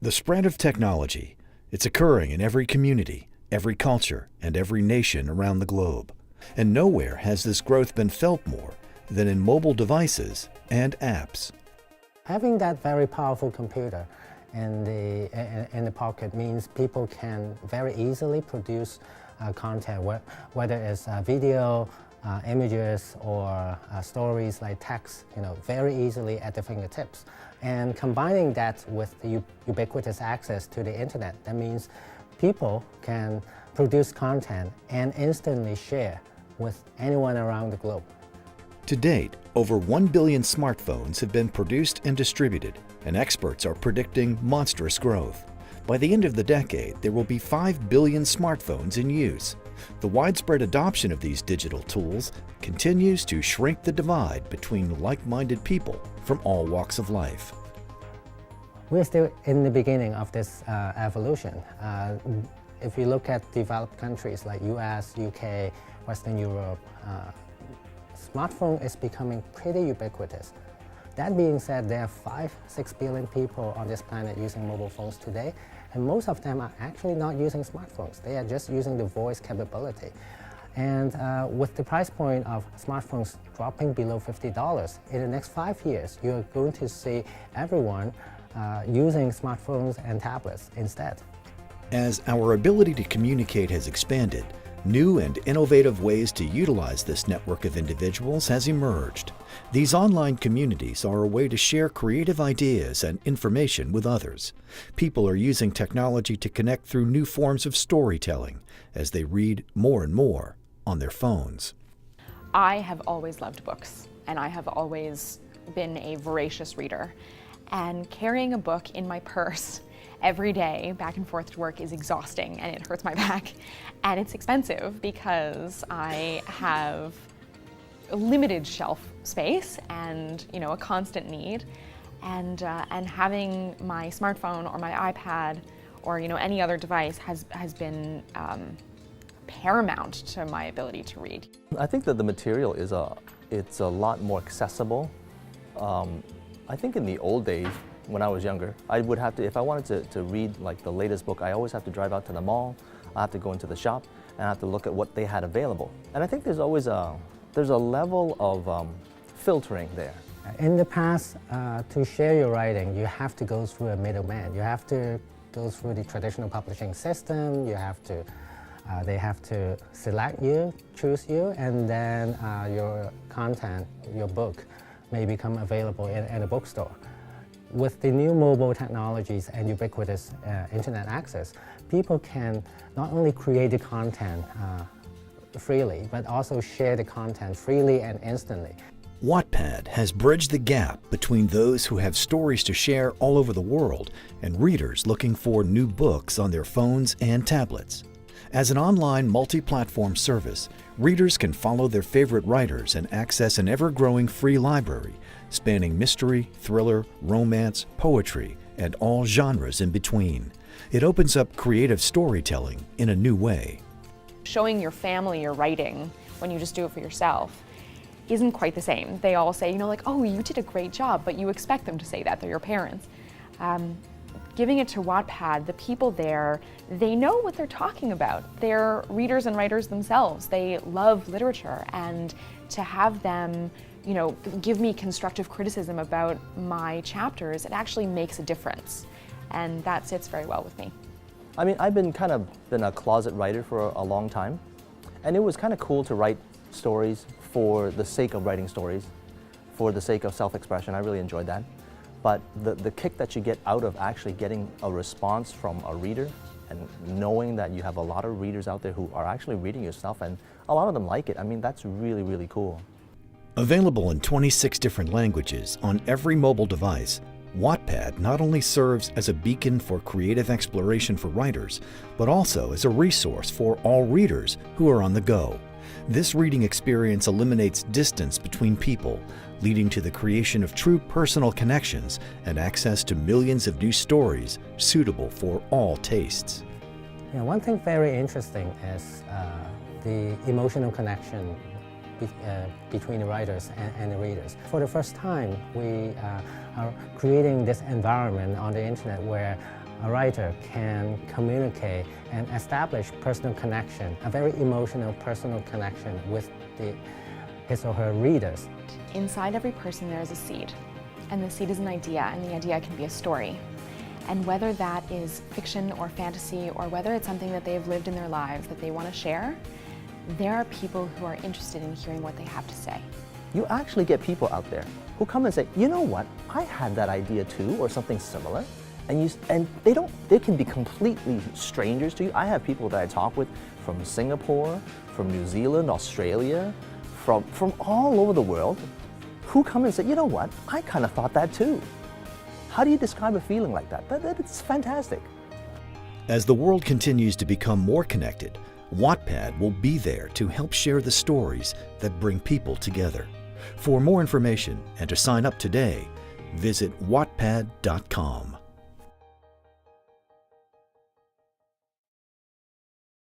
The spread of technology, it's occurring in every community, every culture, and every nation around the globe. And nowhere has this growth been felt more than in mobile devices and apps. Having that very powerful computer in the pocket means people can very easily produce content, whether it's video, images, or stories like text, very easily at their fingertips. And combining that with the ubiquitous access to the internet, that means people can produce content and instantly share with anyone around the globe. To date, over 1 billion smartphones have been produced and distributed, and experts are predicting monstrous growth. By the end of the decade, there will be 5 billion smartphones in use. The widespread adoption of these digital tools continues to shrink the divide between like-minded people from all walks of life. We're still in the beginning of this evolution. If you look at developed countries like US, UK, Western Europe, smartphone is becoming pretty ubiquitous. That being said, there are 5-6 billion people on this planet using mobile phones today, and most of them are actually not using smartphones. They are just using the voice capability. And with the price point of smartphones dropping below $50, in the next 5 years, you're going to see everyone using smartphones and tablets instead. As our ability to communicate has expanded, new and innovative ways to utilize this network of individuals has emerged. These online communities are a way to share creative ideas and information with others. People are using technology to connect through new forms of storytelling as they read more and more on their phones. I have always loved books, and I have always been a voracious reader. And carrying a book in my purse every day back and forth to work is exhausting, and it hurts my back, and it's expensive because I have limited shelf space and a constant need, and having my smartphone or my iPad or any other device has been paramount to my ability to read. I think that the material it's a lot more accessible. I think in the old days, when I was younger, I would have to, if I wanted to read like the latest book, I always have to drive out to the mall, I have to go into the shop, and I have to look at what they had available. And I think there's always a level of filtering there. In the past, to share your writing, you have to go through a middleman. You have to go through the traditional publishing system. You have to, they have to select you, choose you, and then your content, your book, may become available in a bookstore. With the new mobile technologies and ubiquitous internet access, people can not only create the content freely, but also share the content freely and instantly. Wattpad has bridged the gap between those who have stories to share all over the world and readers looking for new books on their phones and tablets. As an online multi-platform service, readers can follow their favorite writers and access an ever-growing free library spanning mystery, thriller, romance, poetry, and all genres in between. It opens up creative storytelling in a new way. Showing your family your writing when you just do it for yourself isn't quite the same. They all say, oh, you did a great job, but you expect them to say that. They're your parents. Giving it to Wattpad, the people there, they know what they're talking about. They're readers and writers themselves. They love literature, and to have them, give me constructive criticism about my chapters, it actually makes a difference. And that sits very well with me. I mean, I've been a closet writer for a long time, and it was kind of cool to write stories for the sake of writing stories, for the sake of self-expression. I really enjoyed that. But the kick that you get out of actually getting a response from a reader and knowing that you have a lot of readers out there who are actually reading your stuff and a lot of them like it, I mean, that's really, really cool. Available in 26 different languages on every mobile device, Wattpad not only serves as a beacon for creative exploration for writers, but also as a resource for all readers who are on the go. This reading experience eliminates distance between people, leading to the creation of true personal connections and access to millions of new stories suitable for all tastes. One thing very interesting is the emotional connection between the writers and the readers. For the first time, we are creating this environment on the internet where a writer can communicate and establish personal connection, a very emotional personal connection with his or her readers. Inside every person there is a seed, and the seed is an idea, and the idea can be a story. And whether that is fiction or fantasy, or whether it's something that they've lived in their lives that they want to share, there are people who are interested in hearing what they have to say. You actually get people out there who come and say, you know what, I had that idea too, or something similar. And they can be completely strangers to you. I have people that I talk with from Singapore, from New Zealand, Australia, from all over the world, who come and say, you know what, I kind of thought that too. How do you describe a feeling like that? It's fantastic. As the world continues to become more connected, Wattpad will be there to help share the stories that bring people together. For more information and to sign up today, visit wattpad.com.